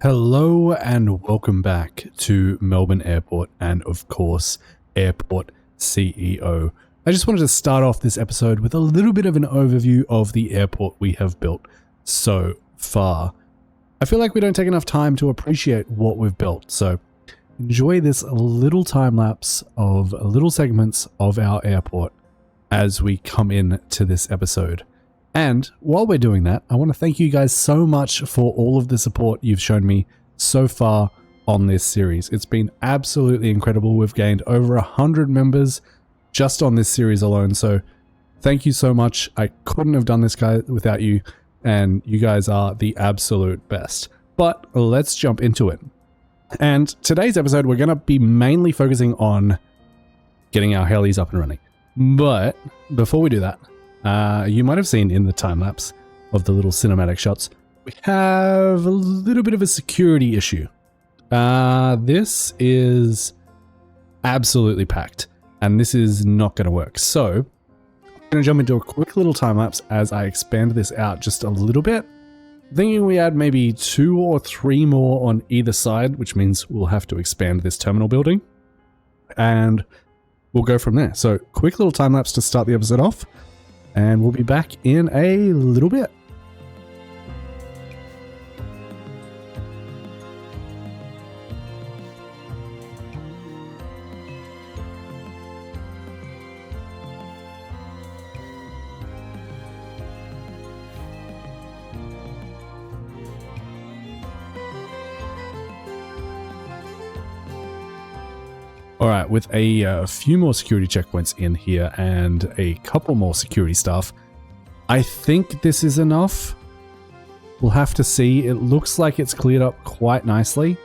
Hello and welcome back to Melbourne Airport and of course Airport CEO. I just wanted to start off this episode with a little bit of an overview of the airport we have built so far. I feel like we don't take enough time to appreciate what we've built, so enjoy this little time lapse of little segments of our airport as we come in to this episode. And while we're doing that, I want to thank you guys so much for all of the support you've shown me so far on this series. It's been absolutely incredible. We've gained over 100 members just on this series alone. So thank you so much. I couldn't have done this guy without you, and you guys are the absolute best. But let's jump into it. And today's episode, we're going to be mainly focusing on getting our helis up and running. But before we do that, you might have seen in the time lapse of the little cinematic shots, we have a little bit of a security issue. This is absolutely packed, and this is not going to work. So I'm going to jump into a quick little time lapse as I expand this out just a little bit. Thinking we add maybe 2 or 3 more on either side, which means we'll have to expand this terminal building, and we'll go from there. So quick little time lapse to start the episode off. And we'll be back in a little bit. All right, with a few more security checkpoints in here and a couple more security staff, I think this is enough. We'll have to see. It looks like it's cleared up quite nicely.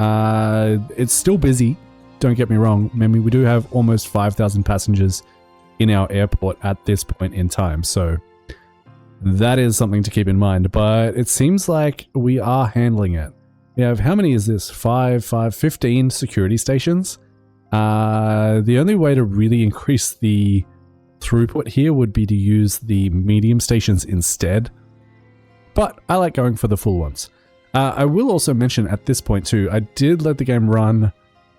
It's still busy, don't get me wrong. I mean, we do have almost 5,000 passengers in our airport at this point in time, so that is something to keep in mind. But it seems like we are handling it. We have, how many is this? 15 security stations. The only way to really increase the throughput here would be to use the medium stations instead, but I like going for the full ones. I will also mention at this point too, I did let the game run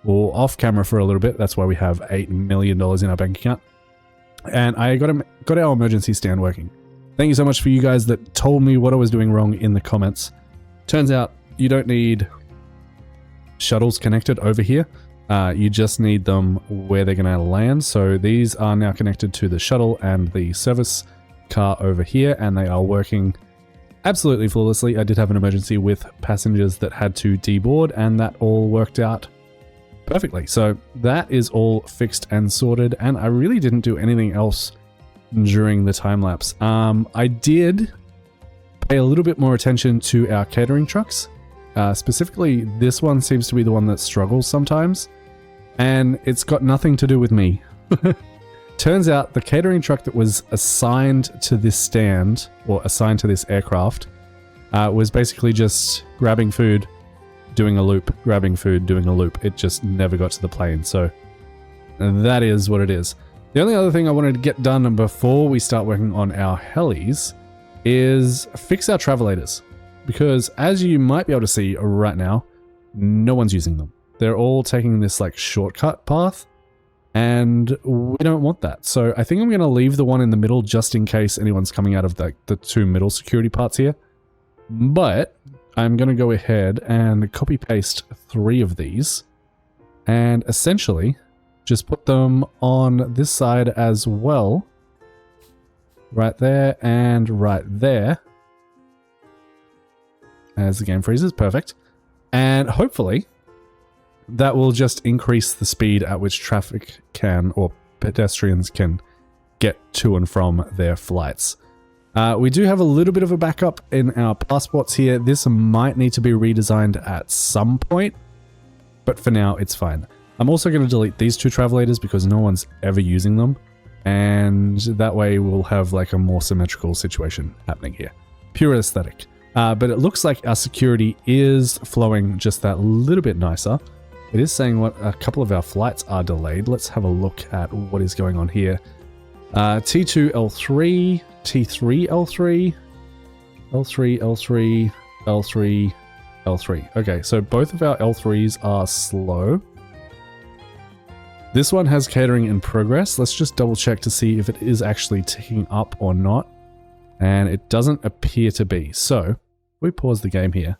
off camera for a little bit. That's why we have $8 million in our bank account, and I got our emergency stand working. Thank you so much for you guys that told me what I was doing wrong in the comments. Turns out you don't need shuttles connected over here. You just need them where they're going to land. So these are now connected to the shuttle and the service car over here, and they are working absolutely flawlessly. I did have an emergency with passengers that had to deboard, and that all worked out perfectly. So that is all fixed and sorted, and I really didn't do anything else during the time lapse. I did pay a little bit more attention to our catering trucks. Specifically, this one seems to be the one that struggles sometimes, and it's got nothing to do with me. Turns out the catering truck that was assigned to this stand, or assigned to this aircraft, was basically just grabbing food, doing a loop, grabbing food, doing a loop. It just never got to the plane, so that is what it is. The only other thing I wanted to get done before we start working on our helis is fix our travelators. Because as you might be able to see right now, no one's using them. They're all taking this like shortcut path, and we don't want that. So I think I'm going to leave the one in the middle just in case anyone's coming out of the 2 middle security parts here. But I'm going to go ahead and copy paste 3 of these and essentially just put them on this side as well. Right there and right there. As the game freezes, perfect. And hopefully that will just increase the speed at which traffic can, or pedestrians can, get to and from their flights. We do have a little bit of a backup in our passports here. This might need to be redesigned at some point, but for now it's fine. I'm also going to delete these 2 travelators because no one's ever using them, and that way we'll have like a more symmetrical situation happening here. Pure aesthetic. But it looks like our security is flowing just that little bit nicer. It is saying what a couple of our flights are delayed. Let's have a look at what is going on here. T2 L3, T3 L3, L3, L3, L3, L3. Okay, so both of our L3s are slow. This one has catering in progress. Let's just double check to see if it is actually ticking up or not. And it doesn't appear to be. So we pause the game here.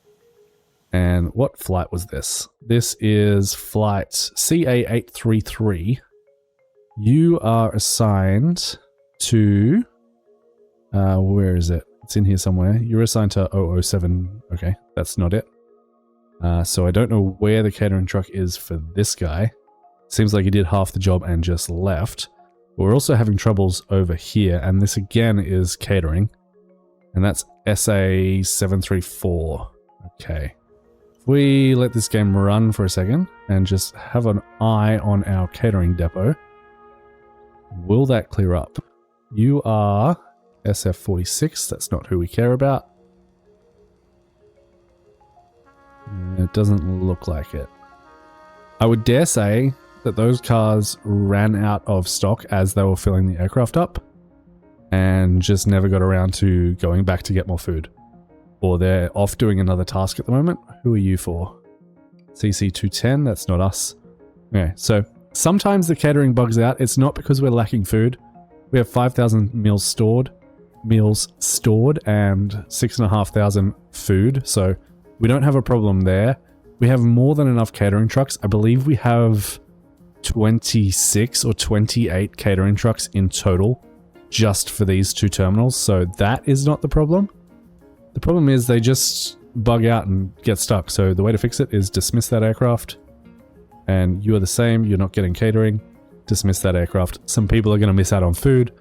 And what flight was this? This is flight CA833. You are assigned to... where is it? It's in here somewhere. You're assigned to 007. Okay, that's not it. So I don't know where the catering truck is for this guy. Seems like he did half the job and just left. But we're also having troubles over here, and this again is catering. And that's SA734. Okay. If we let this game run for a second and just have an eye on our catering depot, will that clear up? You are SF46. That's not who we care about. It doesn't look like it. I would dare say that those cars ran out of stock as they were filling the aircraft up and just never got around to going back to get more food. Or they're off doing another task at the moment. Who are you for? CC210, that's not us. Okay, so sometimes the catering bugs out. It's not because we're lacking food. We have 5,000 meals stored and 6,500 food, so we don't have a problem there. We have more than enough catering trucks. I believe we have 26 or 28 catering trucks in total just for these two terminals, so that is not the problem. The problem is they just bug out and get stuck, so the way to fix it is dismiss that aircraft, and you are the same, you're not getting catering, dismiss that aircraft. Some people are going to miss out on food,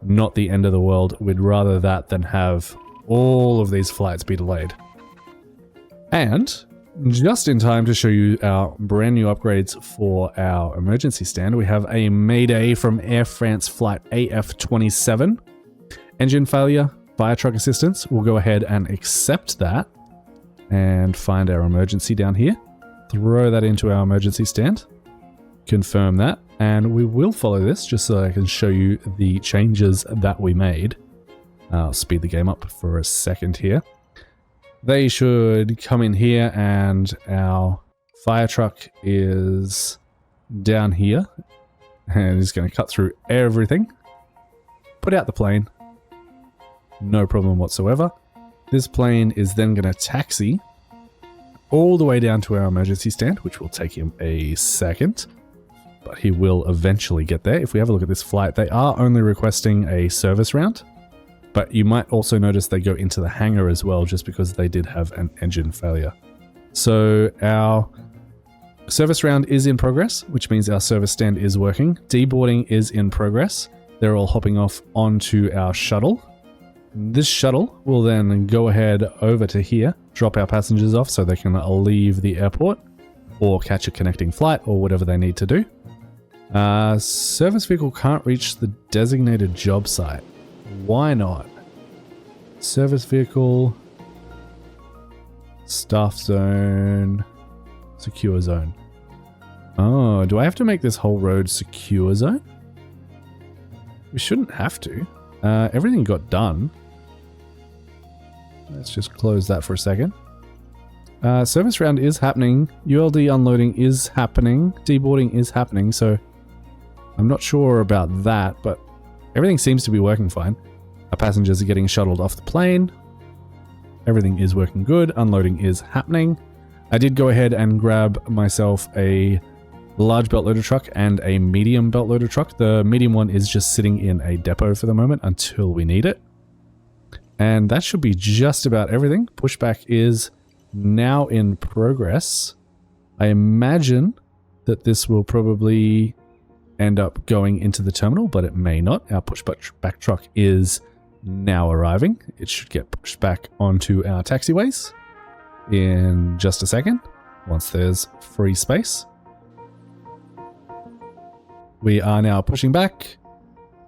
not the end of the world. We'd rather that than have all of these flights be delayed. And just in time to show you our brand new upgrades for our emergency stand, we have a Mayday from Air France flight AF27. Engine failure, fire truck assistance. We'll go ahead and accept that and find our emergency down here. Throw that into our emergency stand. Confirm that. And we will follow this just so I can show you the changes that we made. I'll speed the game up for a second here. They should come in here and our fire truck is down here and is going to cut through everything. Put out the plane. No problem whatsoever. This plane is then going to taxi all the way down to our emergency stand, which will take him a second, but he will eventually get there. If we have a look at this flight, they are only requesting a service round. But you might also notice they go into the hangar as well, just because they did have an engine failure. So our service round is in progress, which means our service stand is working. Deboarding is in progress. They're all hopping off onto our shuttle. This shuttle will then go ahead over to here, drop our passengers off so they can leave the airport or catch a connecting flight or whatever they need to do. Service vehicle can't reach the designated job site. Why not? Service vehicle, staff zone, secure zone. Oh, do I have to make this whole road secure zone? We shouldn't have to. Everything got done. Let's just close that for a second. Service round is happening. ULD unloading is happening. Deboarding is happening. So I'm not sure about that, but everything seems to be working fine. Our passengers are getting shuttled off the plane. Everything is working good. Unloading is happening. I did go ahead and grab myself a large belt loader truck and a medium belt loader truck. The medium one is just sitting in a depot for the moment until we need it. And that should be just about everything. Pushback is now in progress. I imagine that this will probably end up going into the terminal, but it may not. Our pushback truck is now arriving. It should get pushed back onto our taxiways in just a second, once there's free space. We are now pushing back,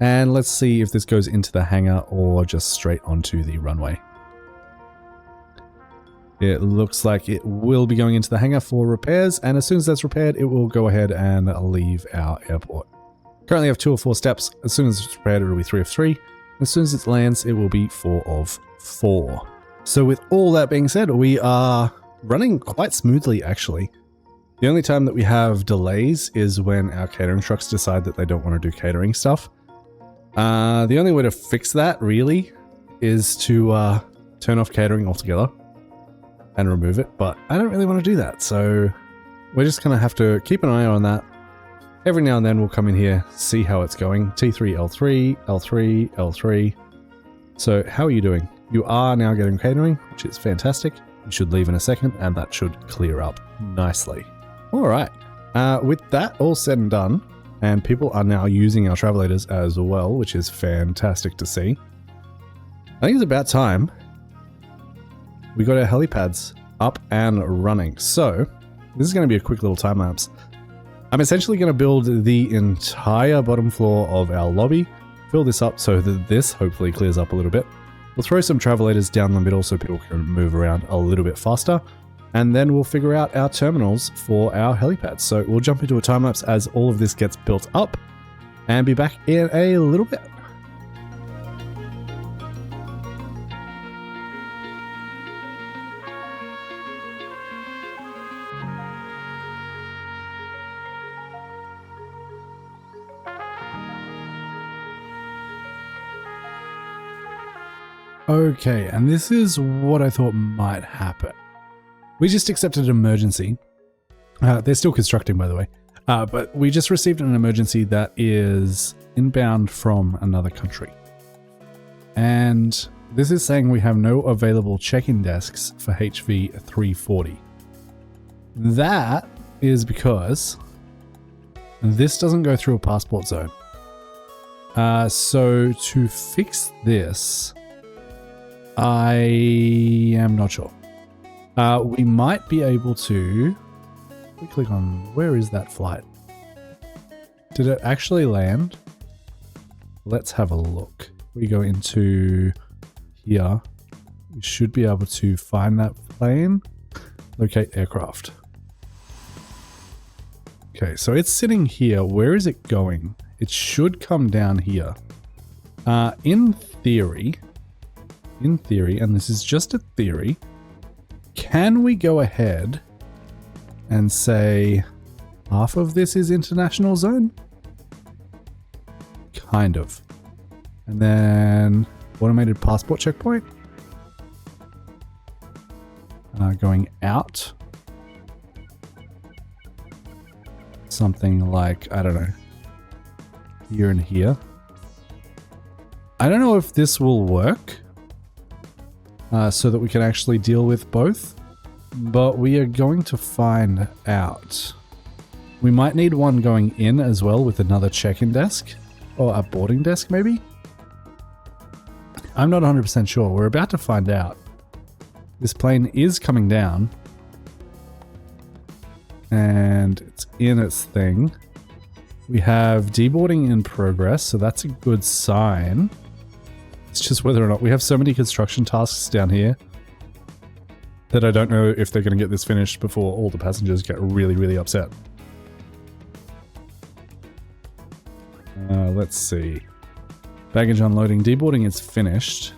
and let's see if this goes into the hangar or just straight onto the runway. It looks like it will be going into the hangar for repairs, and as soon as that's repaired, it will go ahead and leave our airport. Currently have 2 of 4 steps. As soon as it's repaired, it will be 3 of 3. As soon as it lands, it will be 4 of 4. So with all that being said, we are running quite smoothly, actually. The only time that we have delays is when our catering trucks decide that they don't want to do catering stuff. The only way to fix that, really, is to turn off catering altogether and remove it, but I don't really want to do that, so we're just going to have to keep an eye on that. Every now and then we'll come in here, see how it's going. T3, L3, L3, L3. So how are you doing? You are now getting catering, which is fantastic. You should leave in a second, and that should clear up nicely. All right. With that all said and done, and people are now using our travelators as well, which is fantastic to see. I think it's about time we got our helipads up and running. So this is going to be a quick little time lapse. I'm essentially going to build the entire bottom floor of our lobby, fill this up so that this hopefully clears up a little bit. We'll throw some travelators down the middle so people can move around a little bit faster. And then we'll figure out our terminals for our helipads. So we'll jump into a time lapse as all of this gets built up and be back in a little bit. Okay, and this is what I thought might happen. We just accepted an emergency. They're still constructing, by the way. But we just received an emergency that is inbound from another country. And this is saying we have no available check-in desks for HV 340. That is because this doesn't go through a passport zone. So to fix this, I am not sure. We might be able to... We click on... Where is that flight? Did it actually land? Let's have a look. We go into here. We should be able to find that plane. Locate aircraft. Okay, so it's sitting here. Where is it going? It should come down here. In theory, and this is just a theory, can we go ahead and say half of this is international zone? Kind of. And then automated passport checkpoint. Going out. Something like, I don't know, here and here. I don't know if this will work. So that we can actually deal with both, but we are going to find out. We might need one going in as well with another check-in desk, or a boarding desk maybe? I'm not 100% sure. We're about to find out. This plane is coming down, and it's in its thing. We have deboarding in progress, so that's a good sign. It's just whether or not we have so many construction tasks down here that I don't know if they're going to get this finished before all the passengers get really, really upset. Let's see. Baggage unloading. Deboarding is finished.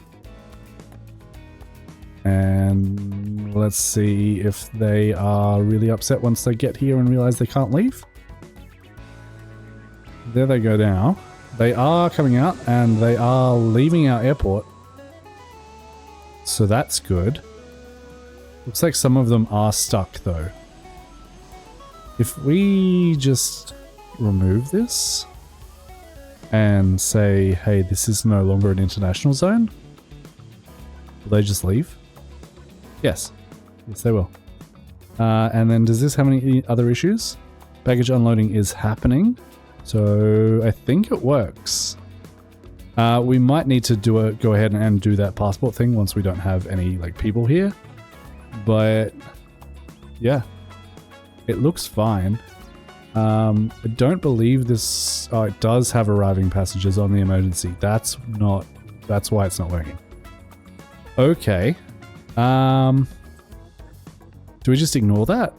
And let's see if they are really upset once they get here and realize they can't leave. There they go now. They are coming out and they are leaving our airport. So that's good. Looks like some of them are stuck though. If we just remove this and say, hey, this is no longer an international zone, will they just leave? Yes. Yes, they will. And then does this have any other issues? Baggage unloading is happening. So I think it works. We might need to go ahead and do that passport thing once we don't have any people here. But yeah, it looks fine. I don't believe this. Oh, it does have arriving passengers on the emergency. That's why it's not working. Okay. Do we just ignore that?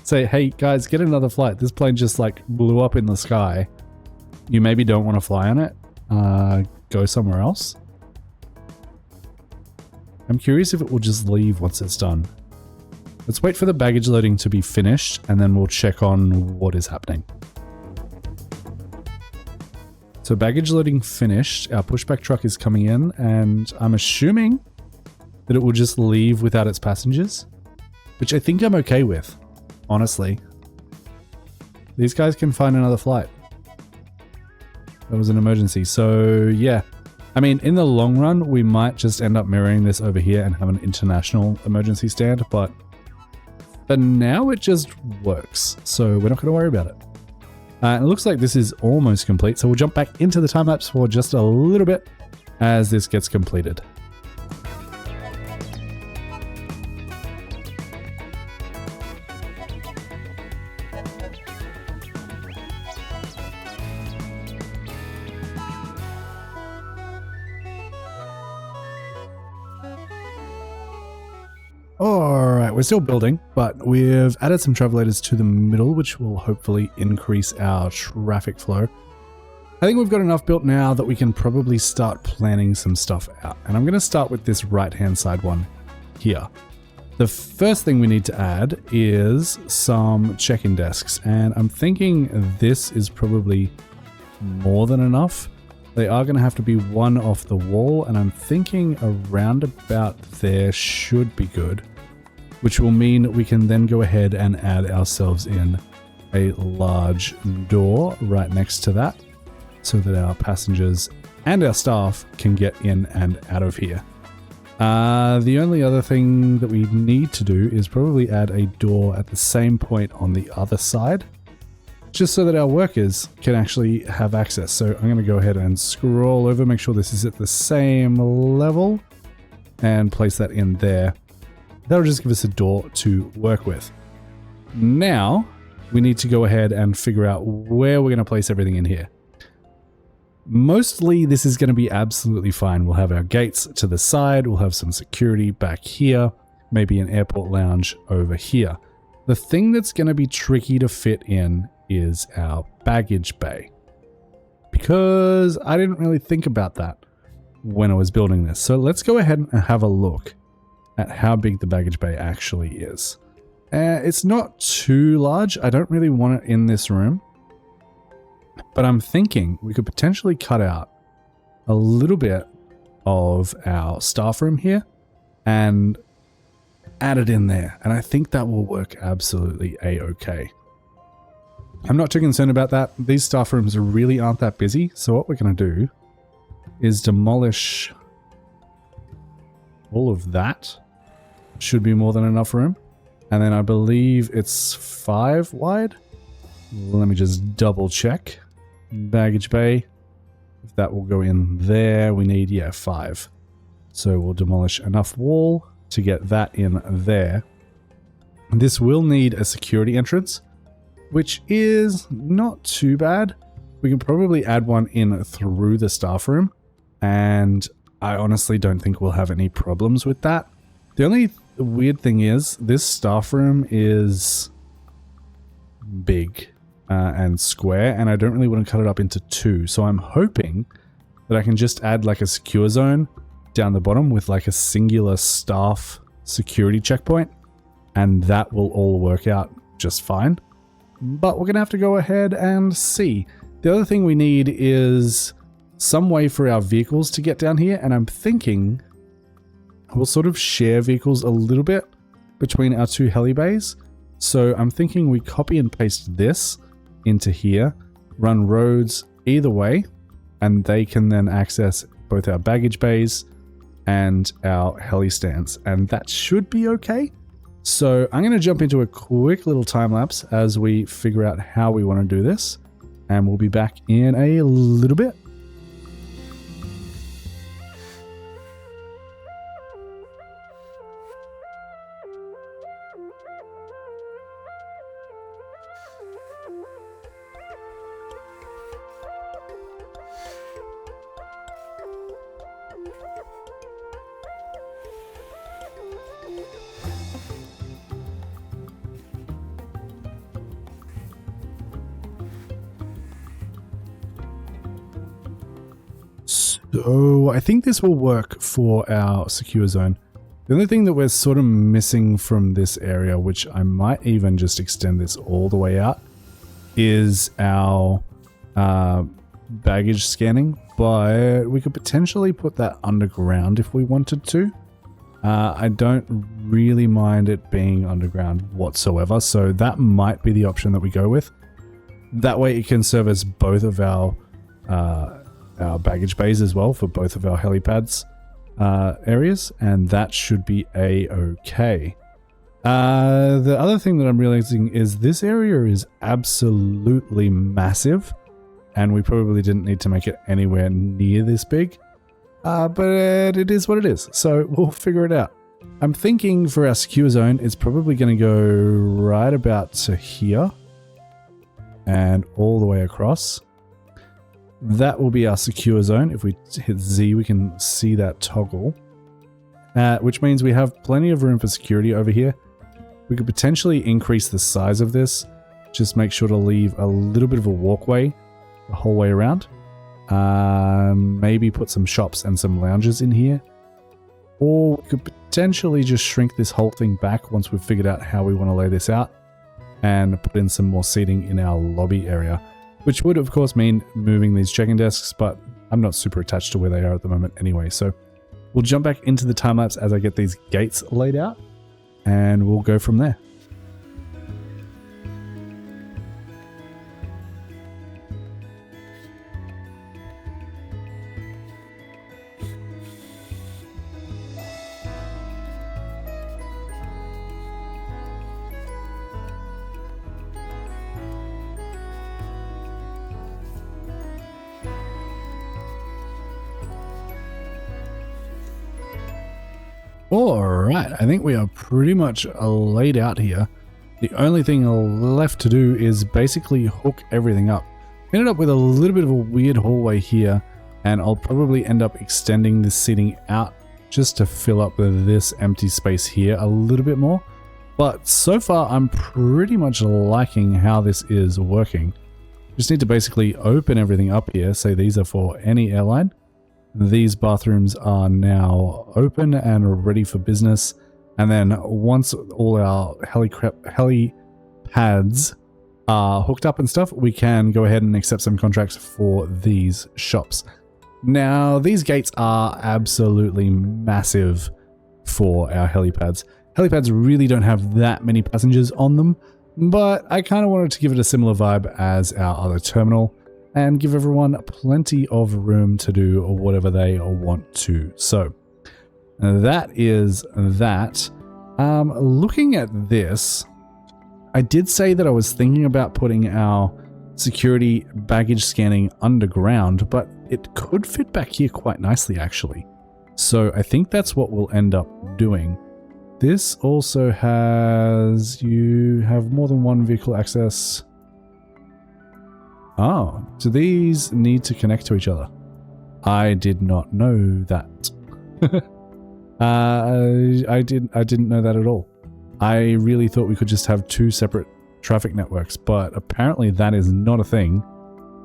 Say, hey guys, get another flight. This plane just blew up in the sky. You maybe don't want to fly on it. Go somewhere else. I'm curious if it will just leave once it's done. Let's wait for the baggage loading to be finished and then we'll check on what is happening. So baggage loading finished, our pushback truck is coming in and I'm assuming that it will just leave without its passengers, which I think I'm okay with, honestly. These guys can find another flight. That was an emergency, so yeah. I mean, in the long run, we might just end up mirroring this over here and have an international emergency stand, but for now it just works, so we're not going to worry about it. It looks like this is almost complete, so we'll jump back into the time lapse for just a little bit as this gets completed. Alright, we're still building, but we've added some travelators to the middle, which will hopefully increase our traffic flow. I think we've got enough built now that we can probably start planning some stuff out. And I'm going to start with this right-hand side one here. The first thing we need to add is some check-in desks, and I'm thinking this is probably more than enough. They are going to have to be one off the wall, and I'm thinking around about there should be good, which will mean we can then go ahead and add ourselves in a large door right next to that so that our passengers and our staff can get in and out of here. The only other thing that we need to do is probably add a door at the same point on the other side, just so that our workers can actually have access. So I'm going to go ahead and scroll over, make sure this is at the same level, and place that in there. That'll just give us a door to work with. Now, we need to go ahead and figure out where we're going to place everything in here. Mostly, this is going to be absolutely fine. We'll have our gates to the side, we'll have some security back here, maybe an airport lounge over here. The thing that's going to be tricky to fit in is our baggage bay, because I didn't really think about that when I was building this. So let's go ahead and have a look at how big the baggage bay actually is. It's not too large. I don't really want it in this room, but I'm thinking we could potentially cut out a little bit of our staff room here and add it in there. And I think that will work absolutely a-okay. I'm not too concerned about that. These staff rooms really aren't that busy. So what we're going to do is demolish all of that. Should be more than enough room. And then I believe it's 5 wide. Let me just double check. Baggage bay. If that will go in there, we need, 5. So we'll demolish enough wall to get that in there. This will need a security entrance, which is not too bad. We can probably add one in through the staff room, and I honestly don't think we'll have any problems with that. The only weird thing is this staff room is big and square, and I don't really want to cut it up into 2. So I'm hoping that I can just add like a secure zone down the bottom with like a singular staff security checkpoint, and that will all work out just fine. But we're going to have to go ahead and see. The other thing we need is some way for our vehicles to get down here, and I'm thinking we'll sort of share vehicles a little bit between our 2 heli bays. So I'm thinking we copy and paste this into here, run roads either way, and they can then access both our baggage bays and our heli stands, and that should be okay. So I'm going to jump into a quick little time lapse as we figure out how we want to do this, and we'll be back in a little bit. So I think this will work for our secure zone. The only thing that we're sort of missing from this area, which I might even just extend this all the way out, is our baggage scanning, but we could potentially put that underground if we wanted to. I don't really mind it being underground whatsoever, so that might be the option that we go with. That way it can service both of our baggage bays as well for both of our helipads areas, and that should be a-okay. The other thing that I'm realizing is this area is absolutely massive, and we probably didn't need to make it anywhere near this big, but it is what it is, so we'll figure it out. I'm thinking for our secure zone, it's probably going to go right about to here and all the way across. That will be our secure zone. If we hit Z, we can see that toggle, which means we have plenty of room for security over here. We could potentially increase the size of this. Just make sure to leave a little bit of a walkway the whole way around. Maybe put some shops and some lounges in here. Or we could potentially just shrink this whole thing back once we've figured out how we want to lay this out, and put in some more seating in our lobby area, which would of course mean moving these check-in desks, but I'm not super attached to where they are at the moment anyway. So we'll jump back into the time lapse as I get these gates laid out, and we'll go from there. Alright, I think we are pretty much laid out here. The only thing left to do is basically hook everything up. Ended up with a little bit of a weird hallway here, and I'll probably end up extending this seating out just to fill up this empty space here a little bit more. But so far I'm pretty much liking how this is working. Just need to basically open everything up here, say these are for any airline. These bathrooms are now open and ready for business. And then once all our helipads are hooked up and stuff, we can go ahead and accept some contracts for these shops. Now, these gates are absolutely massive for our helipads. Helipads really don't have that many passengers on them, but I kind of wanted to give it a similar vibe as our other terminal, and give everyone plenty of room to do whatever they want to. So that is that. Looking at this, I did say that I was thinking about putting our security baggage scanning underground, but it could fit back here quite nicely actually. So I think that's what we'll end up doing. This also has, you have more than one vehicle access. Oh, do these need to connect to each other? I did not know that. I didn't know that at all. I really thought we could just have two separate traffic networks, but apparently that is not a thing.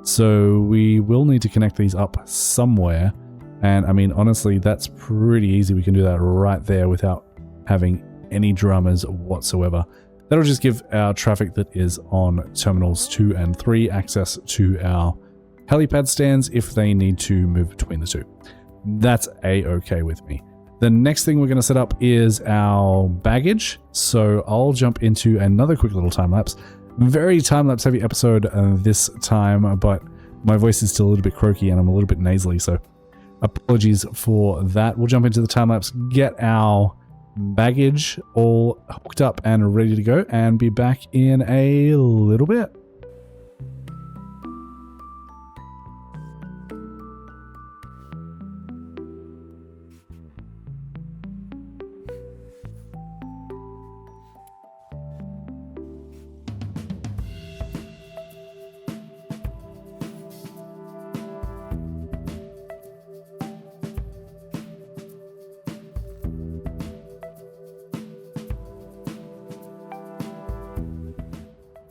So we will need to connect these up somewhere. And I mean, honestly, that's pretty easy. We can do that right there without having any dramas whatsoever. That'll just give our traffic that is on terminals 2 and 3 access to our helipad stands if they need to move between the two. That's a-okay with me. The next thing we're going to set up is our baggage. So I'll jump into another quick little time lapse. Very time lapse heavy episode this time, but my voice is still a little bit croaky and I'm a little bit nasally, so apologies for that. We'll jump into the time lapse, get our baggage all hooked up and ready to go, and be back in a little bit.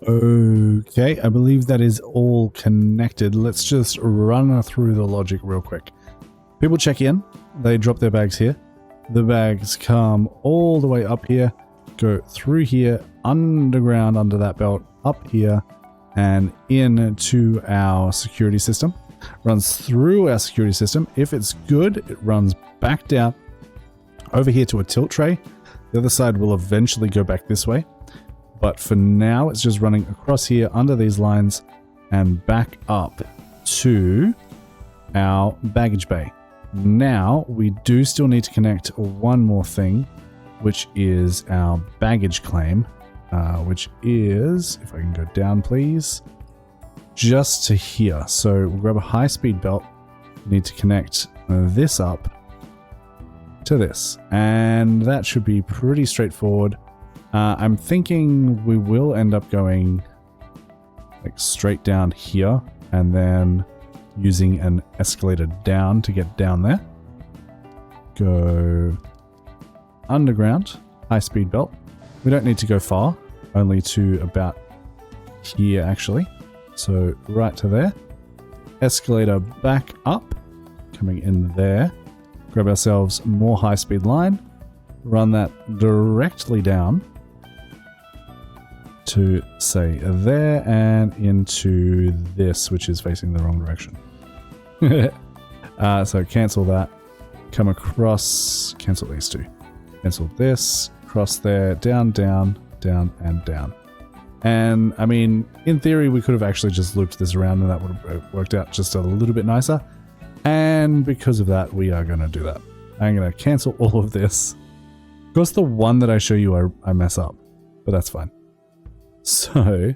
Okay, I believe that is all connected. Let's just run through the logic real quick. People check in, they drop their bags here. the bags come all the way up here, go through here, underground under that belt, up here, and into our security system. Runs through our security system. If it's good, it runs back down over here to a tilt tray. The other side will eventually go back this way. But for now, it's just running across here under these lines and back up to our baggage bay. Now, we do still need to connect one more thing, which is our baggage claim, which is, if I can go down, please, just to here. So we'll grab a high-speed belt. We need to connect this up to this, and that should be pretty straightforward. I'm thinking we will end up going like straight down here and then using an escalator down to get down there. Go underground, high-speed belt. We don't need to go far, only to about here actually. So right to there. Escalator back up, coming in there. Grab ourselves more high-speed line. Run that directly down to, say, there and into this, which is facing the wrong direction. So cancel that. Come across, cancel these two. Cancel this, cross there, down, down, down, and down. And I mean, in theory, we could have actually just looped this around and that would have worked out just a little bit nicer. And because of that, we are going to do that. I'm going to cancel all of this. Of course, the one that I show you, I mess up, but that's fine. So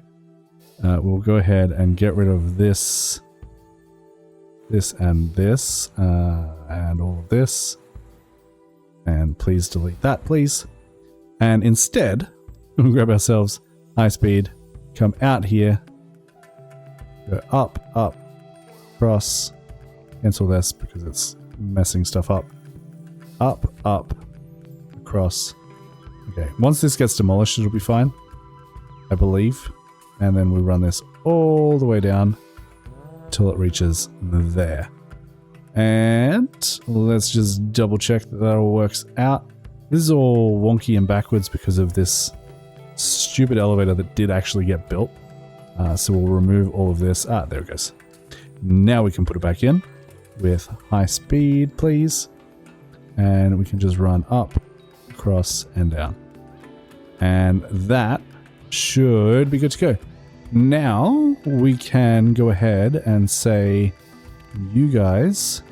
we'll go ahead and get rid of this, and this, and all of this. And please delete that, please. And instead, we'll grab ourselves high speed, come out here, go up, up, cross, cancel this because it's messing stuff up, up, across. Okay, once this gets demolished, it'll be fine, I believe. And then we run this all the way down till it reaches there. And let's just double check that that all works out. This is all wonky and backwards because of this stupid elevator that did actually get built. So we'll remove all of this. There it goes. Now we can put it back in with high speed, please. And we can just run up, across, and down. And that should be good to go. Now we can go ahead and say, you guys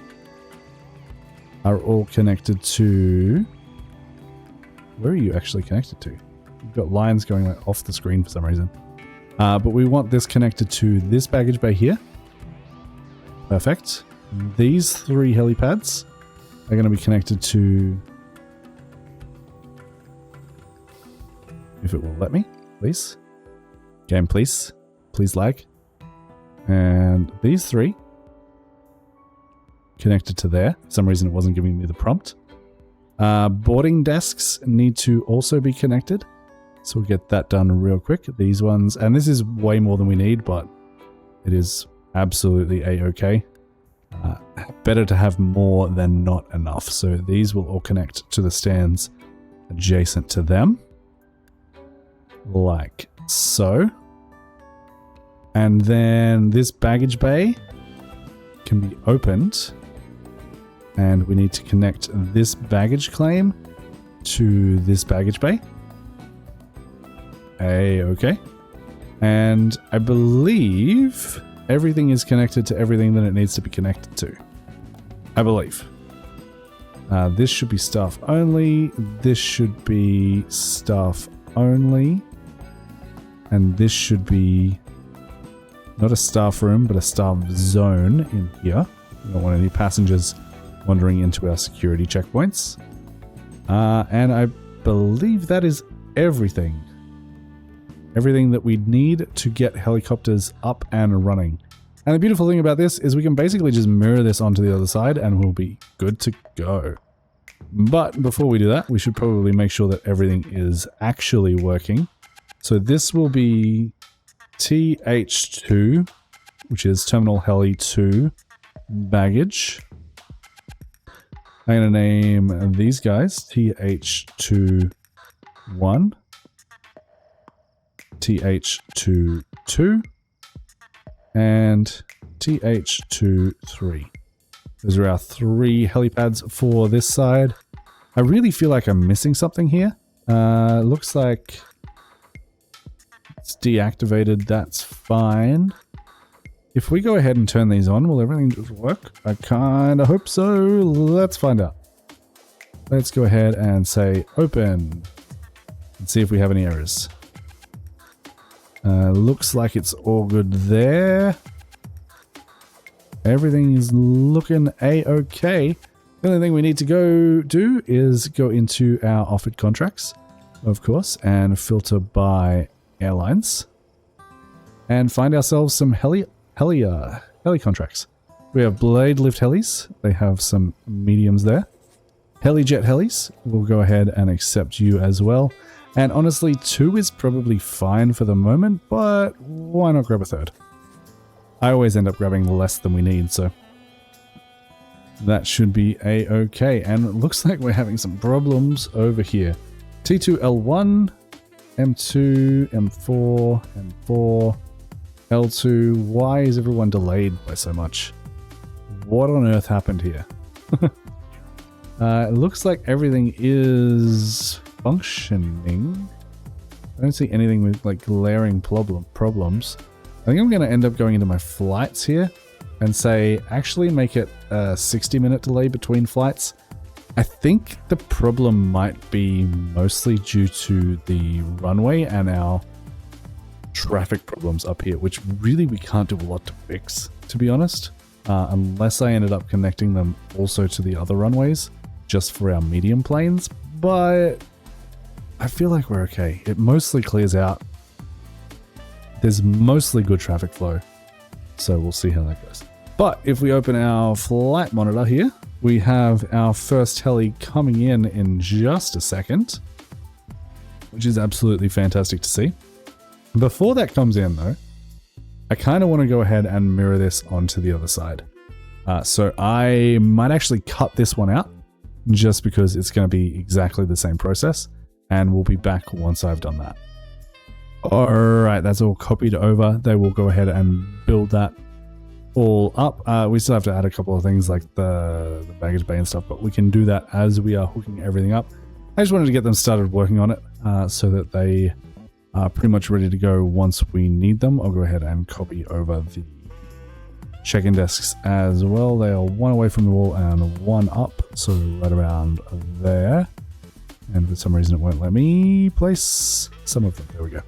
are all connected to... Where are you actually connected to? You've got lines going like off the screen for some reason. But we want this connected to this baggage bay here. Perfect. These three helipads are going to be connected to... If it will let me, please. Game, please. Please lag. And these three connected to there. For some reason it wasn't giving me the prompt. Boarding desks need to also be connected. So we'll get that done real quick. These ones, and this is way more than we need, but it is absolutely a-okay. Better to have more than not enough. So these will all connect to the stands adjacent to them. Like so. And then this baggage bay can be opened. And we need to connect this baggage claim to this baggage bay. Okay. And I believe everything is connected to everything that it needs to be connected to. I believe. This should be staff only. This should be staff only. And this should be not a staff room, but a staff zone in here. We don't want any passengers wandering into our security checkpoints. And I believe that is everything. Everything that we need to get helicopters up and running. And the beautiful thing about this is we can basically just mirror this onto the other side and we'll be good to go. But before we do that, we should probably make sure that everything is actually working. So this will be TH2, which is Terminal Heli 2 baggage. I'm going to name these guys TH21, TH22, and TH23. Those are our 3 helipads for this side. I really feel like I'm missing something here. Looks like it's deactivated. That's fine. If we go ahead and turn these on, will everything just work? I kind of hope so. Let's find out. Let's go ahead and say open and see if we have any errors. Looks like it's all good there. Everything is looking a-okay. The only thing we need to go do is go into our offered contracts, of course, and filter by airlines and find ourselves some heli contracts. We have blade lift helis. They have some mediums there. Helijet helis. We'll go ahead and accept you as well. And honestly, 2 is probably fine for the moment, but why not grab a 3rd? I always end up grabbing less than we need, so that should be a-okay. And it looks like we're having some problems over here. T2L1, M2, M4, M4, L2. Why is everyone delayed by so much? What on earth happened here? It looks like everything is functioning. I don't see anything with like glaring problems. I think I'm going to end up going into my flights here and say, actually make it a 60-minute delay between flights. I think the problem might be mostly due to the runway and our traffic problems up here, which really we can't do a lot to fix, to be honest, unless I ended up connecting them also to the other runways just for our medium planes. But I feel like we're okay. It mostly clears out. There's mostly good traffic flow, so we'll see how that goes. But if we open our flight monitor here, we have our first heli coming in just a second, which is absolutely fantastic to see. Before that comes in though, I kind of want to go ahead and mirror this onto the other side. So I might actually cut this one out just because it's going to be exactly the same process, and we'll be back once I've done that. Alright, that's all copied over. They will go ahead and build that all up. We still have to add a couple of things like the baggage bay and stuff, but we can do that as we are hooking everything up. I just wanted to get them started working on it so that they are pretty much ready to go once we need them. I'll go ahead and copy over the check-in desks as well. They are 1 away from the wall and 1 up, so right around there. And for some reason it won't let me place some of them. There we go.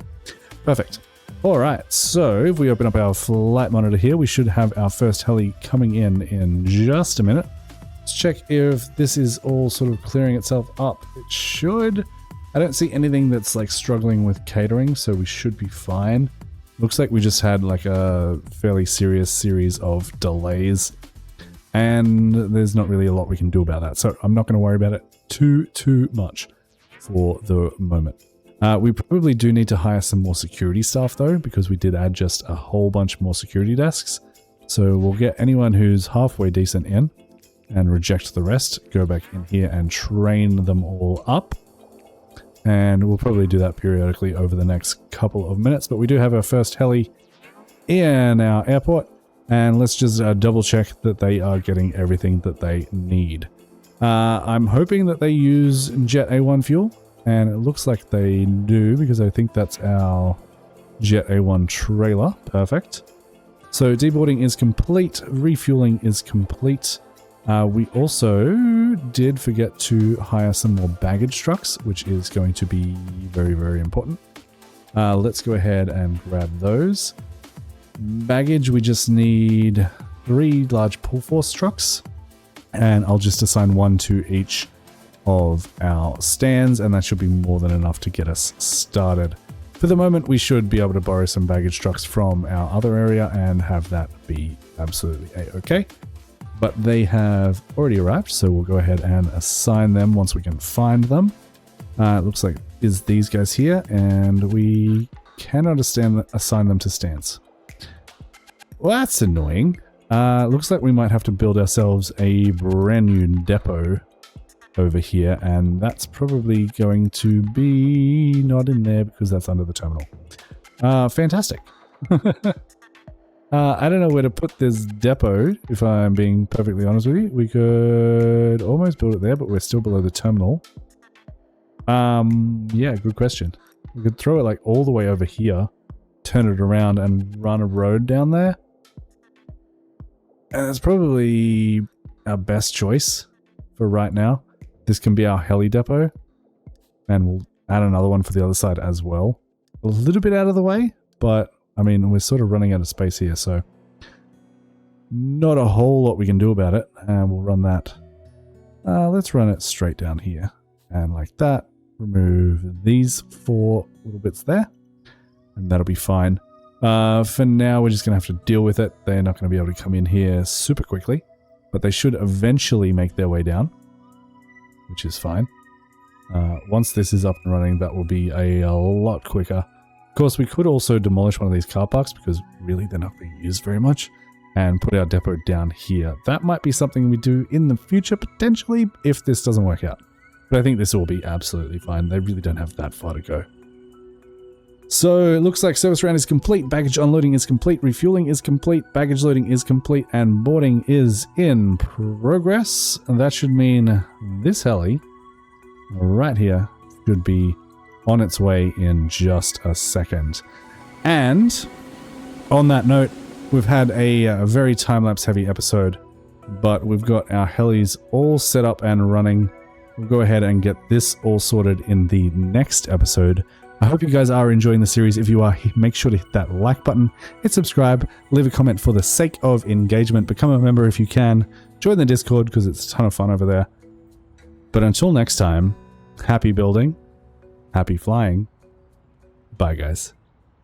Perfect. All right, so if we open up our flight monitor here, we should have our first heli coming in just a minute. Let's check if this is all sort of clearing itself up. It should. I don't see anything that's like struggling with catering, so we should be fine. Looks like we just had like a fairly serious series of delays, and there's not really a lot we can do about that. So I'm not going to worry about it too much for the moment. We probably do need to hire some more security staff though, because we did add just a whole bunch more security desks. So we'll get anyone who's halfway decent in and reject the rest, go back in here and train them all up. And we'll probably do that periodically over the next couple of minutes. But we do have our first heli in our airport, and let's just double check that they are getting everything that they need. I'm hoping that they use Jet A1 fuel, and it looks like they do because I think that's our Jet A1 trailer. Perfect. So deboarding is complete, refueling is complete. We also did forget to hire some more baggage trucks, which is going to be very important. Let's go ahead and grab those. Baggage, we just need 3 large pull force trucks, and I'll just assign 1 to each of our stands, and that should be more than enough to get us started. For the moment, we should be able to borrow some baggage trucks from our other area and have that be absolutely a-okay. But they have already arrived, so we'll go ahead and assign them once we can find them. It looks like is these guys here, and we cannot assign them to stands. Well, that's annoying. Looks like we might have to build ourselves a brand new depot over here, and that's probably going to be not in there because that's under the terminal. Fantastic. I don't know where to put this depot, if I'm being perfectly honest with you. We could almost build it there, but we're still below the terminal. Yeah, good question. We could throw it like all the way over here, turn it around and run a road down there. And that's probably our best choice for right now. This can be our heli depot, and we'll add another one for the other side as well. A little bit out of the way, but I mean, we're sort of running out of space here, so not a whole lot we can do about it. And we'll run that. Let's run it straight down here. And like that, remove these 4 little bits there. And that'll be fine. For now, we're just going to have to deal with it. They're not going to be able to come in here super quickly. But they should eventually make their way down, which is fine. Once this is up and running, that will be a lot quicker. Of course, we could also demolish one of these car parks because really they're not being used very much, and put our depot down here. That might be something we do in the future, potentially, if this doesn't work out. But I think this will be absolutely fine. They really don't have that far to go. So it looks like service round is complete, baggage unloading is complete, refueling is complete, baggage loading is complete, and boarding is in progress. And that should mean this heli right here should be on its way in just a second. And on that note, we've had a very time-lapse heavy episode, but we've got our helis all set up and running. We'll go ahead and get this all sorted in the next episode. I hope you guys are enjoying the series. If you are, make sure to hit that like button, hit subscribe, leave a comment for the sake of engagement, become a member if you can, join the Discord because it's a ton of fun over there. But until next time, happy building, happy flying. Bye, guys.